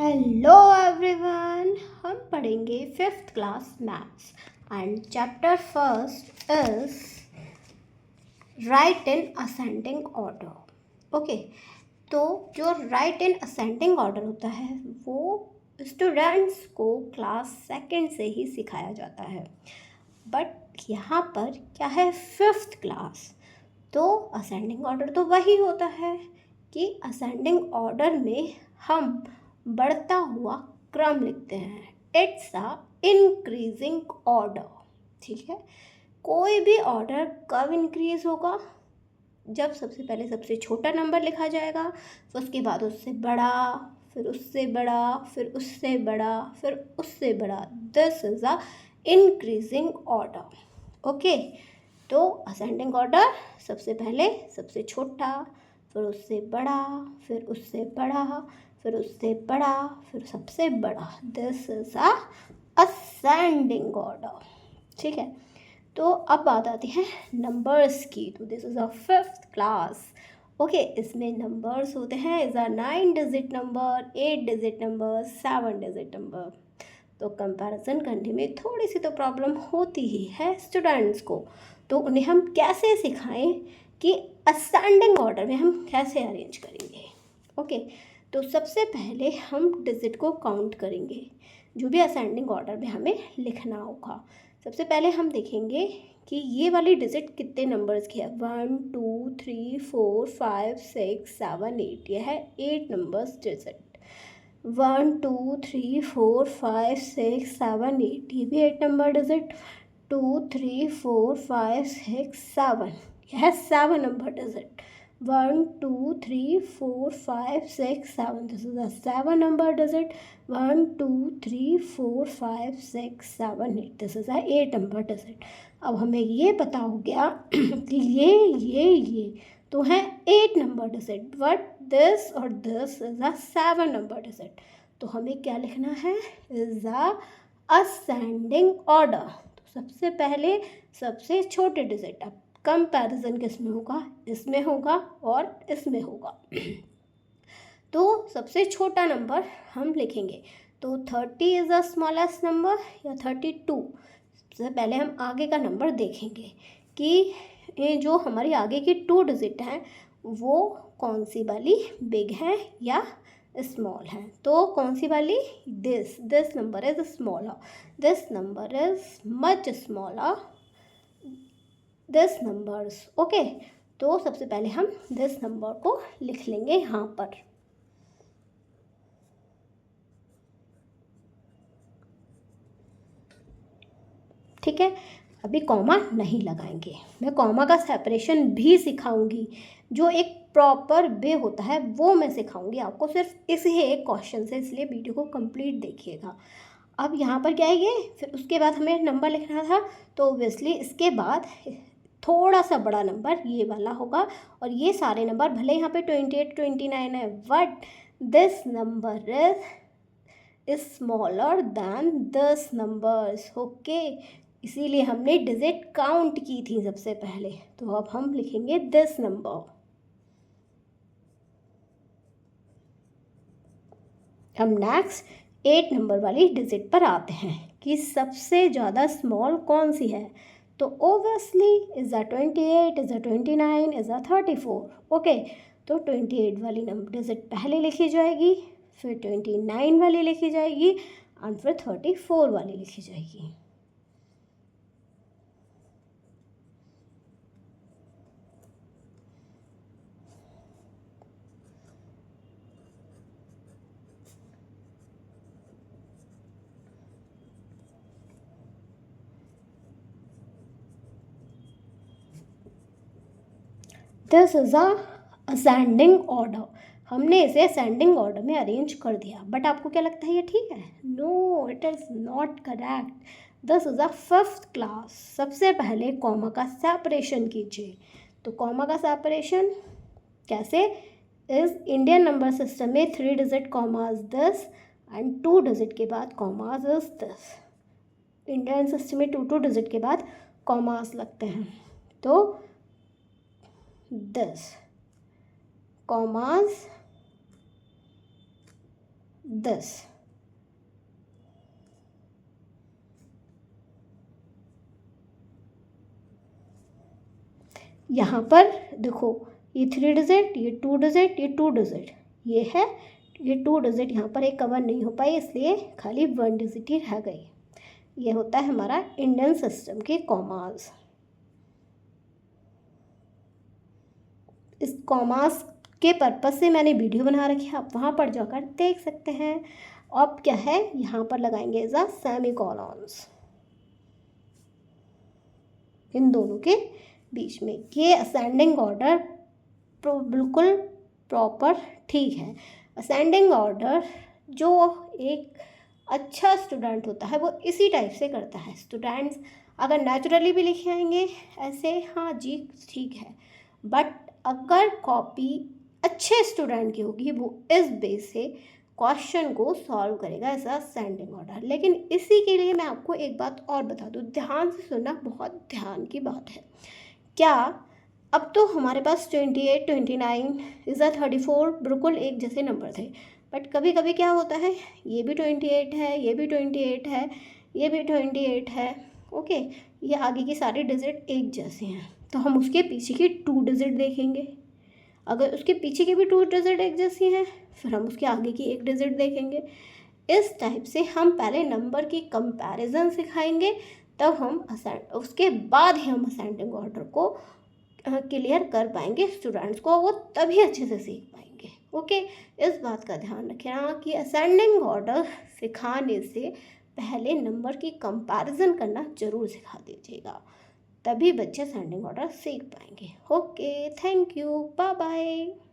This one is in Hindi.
हेलो एवरीवन, हम पढ़ेंगे fifth class maths and chapter first is right in ascending order. Okay, तो जो राइट इन असेंडिंग ऑर्डर होता है वो स्टूडेंट्स को क्लास सेकंड से ही सिखाया जाता है, बट यहाँ पर क्या है फिफ्थ क्लास, तो असेंडिंग ऑर्डर तो वही होता है कि असेंडिंग ऑर्डर में हम बढ़ता हुआ क्रम लिखते हैं। It's a increasing order. ठीक है, कोई भी ऑर्डर कब इंक्रीज होगा? जब सबसे पहले सबसे छोटा नंबर लिखा जाएगा, फिर उसके बाद उससे बड़ा, फिर उससे बड़ा, फिर उससे बड़ा, फिर उससे बड़ा। This is a increasing order. Okay, तो असेंडिंग ऑर्डर सबसे पहले सबसे छोटा, फिर उससे बड़ा, फिर उससे बड़ा, फिर उससे बड़ा, फिर सबसे बड़ा। This is a ascending order. ठीक है, तो अब बात आती है नंबर्स की। तो this is a fifth class. Okay, इसमें नंबर्स होते हैं is a 9 digit number, 8 digit number, 7 digit number. तो कंपैरिजन करने में थोड़ी सी तो प्रॉब्लम होती ही है स्टूडेंट्स को, तो उन्हें हम कैसे सिखाएं कि असेंडिंग ऑर्डर में हम कैसे अरेंज करेंगे। ओके, तो सबसे पहले हम डिजिट को काउंट करेंगे, जो भी असेंडिंग ऑर्डर में हमें लिखना होगा। सबसे पहले हम देखेंगे कि ये वाली डिजिट कितने नंबर्स की है। 1 2 3 4 5 6 7 8, यह है 8 नंबर्स डिजिट। 1 2 3 4 5 6 7 8, ये भी 8 नंबर डिजिट। 2 3 4 5 6 7, यह है 7 number digit. 1 2 3 4 5 6 7, this is a 7 number digit. 1 2 3 4 5 6 7 8, this is a 8 number digit. अब हमें ये पता हो गया कि ये तो है 8 नंबर डिजिट, बट दिस और this is a 7 number digit. तो हमें क्या लिखना है? Is a ascending order. तो सबसे पहले सबसे छोटे डिजिट। अब कंपैरिजन किस में होगा? इसमें होगा और इसमें होगा। तो सबसे छोटा नंबर हम लिखेंगे, तो 30 इज द स्मॉलेस्ट नंबर या 32। सबसे पहले हम आगे का नंबर देखेंगे कि ये जो हमारी आगे की 2 डिजिट हैं वो कौन सी वाली बिग है या स्मॉल है। तो कौन सी वाली? This number is smaller, this number is much smaller, this numbers. Okay, तो सबसे पहले हम दिस नंबर को लिख लेंगे यहाँ पर। ठीक है, अभी कॉमा नहीं लगाएंगे, मैं कॉमा का सेपरेशन भी सिखाऊंगी, जो एक प्रॉपर वे होता है वो मैं सिखाऊंगी आपको सिर्फ इसी एक क्वेश्चन से, इसलिए वीडियो को कंप्लीट देखिएगा। अब यहाँ पर क्या है ये, फिर उसके बाद हमें नंबर लिखना था, तो ऑब्वियसली इसके बाद थोड़ा सा बड़ा नंबर ये वाला होगा, और ये सारे नंबर भले यहाँ पे 28 29 है, but this number is smaller than this numbers. Okay, इसीलिए हमने डिजिट काउंट की थी सबसे पहले। तो अब हम लिखेंगे दिस नंबर। हम नेक्स्ट 8 नंबर वाली डिजिट पर आते हैं कि सबसे ज़्यादा स्मॉल कौन सी है। तो obviously is a 28, is a 29, is a 34। Okay, तो 28 वाली नंबर डिजिट पहले लिखी जाएगी, फिर 29 वाली लिखी जाएगी, एंड फिर 34 वाली लिखी जाएगी। This is a ascending order. हमने इसे असेंडिंग ऑर्डर में अरेंज कर दिया, बट आपको क्या लगता है ये ठीक है? No, it is not correct. This is a fifth class. सबसे पहले कॉमा का सेपरेशन कीजिए। तो कॉमा का सेपरेशन कैसे? इस इंडियन नंबर सिस्टम में 3 digit commas this, and 2 digit के बाद commas is this. Indian system में 2 डिजिट के बाद कॉमास लगते हैं, तो दिस कॉमास दिस। यहाँ पर देखो, ये 3 डिजिट, ये 2 डिजिट, ये 2 डिजिट, ये है, ये 2 डिजिट यहाँ पर एक कवर नहीं हो पाई, इसलिए खाली 1 डिजिट ही रह गई। ये होता है हमारा इंडियन सिस्टम के कॉमास। इस कॉमास के पर्पस से मैंने वीडियो बना रखी है, आप वहाँ पर जाकर देख सकते हैं। अब क्या है, यहाँ पर लगाएंगे एज अ सेमीकोलॉन्स इन दोनों के बीच में। ये असेंडिंग ऑर्डर बिल्कुल प्रॉपर ठीक है। असेंडिंग ऑर्डर जो एक अच्छा स्टूडेंट होता है वो इसी टाइप से करता है। स्टूडेंट्स अगर नेचुरली भी लिखे आएंगे ऐसे, हाँ जी ठीक है, बट अगर कॉपी अच्छे स्टूडेंट की होगी वो इस बेस से क्वेश्चन को सॉल्व करेगा एज अ असेंडिंग ऑर्डर। लेकिन इसी के लिए मैं आपको एक बात और बता दूँ, ध्यान से सुनना, बहुत ध्यान की बात है। क्या अब तो हमारे पास 28, 29 इज़ 34 बिल्कुल एक जैसे नंबर थे, बट कभी कभी क्या होता है, ये भी 28 है, ये भी 28 है, ये भी 28 है, ओके, ये आगे की सारी डिजिट एक जैसे हैं, तो हम उसके पीछे की 2 डिजिट देखेंगे। अगर उसके पीछे की भी 2 डिजिट एक जैसी हैं, फिर हम उसके आगे की 1 डिजिट देखेंगे। इस टाइप से हम पहले नंबर की कंपैरिजन सिखाएंगे, तब हम उसके बाद ही हम असेंडिंग ऑर्डर को क्लियर कर पाएंगे स्टूडेंट्स को, वो तभी अच्छे से सीख पाएंगे। ओके, इस बात का ध्यान रखना कि असेंडिंग ऑर्डर सिखाने से पहले नंबर की कंपैरिजन करना ज़रूर सिखा दीजिएगा, तभी बच्चे असेंडिंग ऑर्डर सीख पाएंगे। Okay, thank you, bye bye.